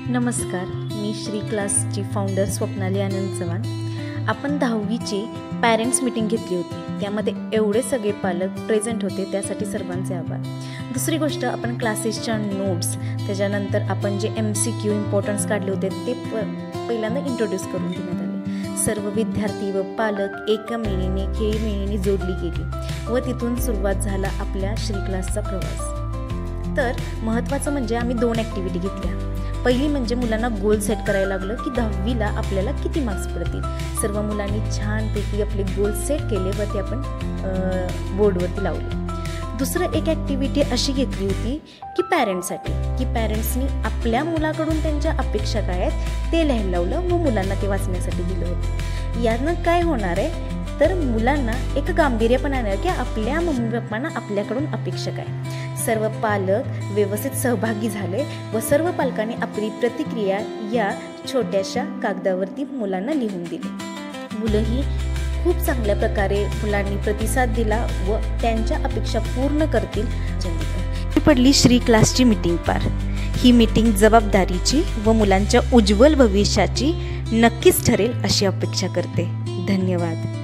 नमस्कार, मी श्री क्लासची फाउंडर स्वप्नाली आनंद चव्हाण। आपण 10वीची पॅरेंट्स मीटिंग घेतली होती। त्यामध्ये एवढे सगळे पालक प्रेझेंट होते, त्यासाठी सर्वांचे आभार। दुसरी गोष्ट, आपण क्लासेसच्या नोट्स, त्याच्यानंतर आपण जे MCQ इम्पॉर्टन्स काढले होते ते पहिल्यांदा इंट्रोड्यूस करून देण्यात आले। सर्व विद्यार्थी व पालक एका मेळीने खेळीमेळीने जोडली गेली व तिथून सुरुवात झाला आपल्या श्री क्लासचा प्रवास। तर महत्त्वाचं म्हणजे आम्ही 2 ॲक्टिव्हिटी घेतल्या। पहिली म्हणजे मुलांना गोल सेट करायला लागलं की 10वीला आपल्याला किती मार्क्स पडतील। सर्व मुलांनी छानपैकी आपले गोल सेट केले व ते आपण बोर्डवरती लावले। दुसरं एक ॲक्टिव्हिटी अशी घेतली होती की पॅरेंट्ससाठी, की पॅरेंट्सनी आपल्या मुलाकडून त्यांच्या अपेक्षा काय आहेत ते लिहायला लावलं व मुलांना ते वाचण्यासाठी दिलं होतं। यानं काय होणार आहे तर मुलांना एक गांभीर्यपणा येणार की आपल्या मम्मी पप्पांना आपल्याकडून अपेक्षा काय। सर्व पालक व्यवस्थित सहभागी झाले व सर्व पालकांनी आपली प्रतिक्रिया या छोट्याशा कागदावरती मुलांना लिहून दिली। मुलंही खूप चांगल्या प्रकारे मुलांनी प्रतिसाद दिला व त्यांच्या अपेक्षा पूर्ण करतील। पडली श्री क्लासची मीटिंग पार। ही मीटिंग जबाबदारीची व मुलांच्या उज्ज्वल भविष्याची नक्कीच ठरेल अशी अपेक्षा करते। धन्यवाद।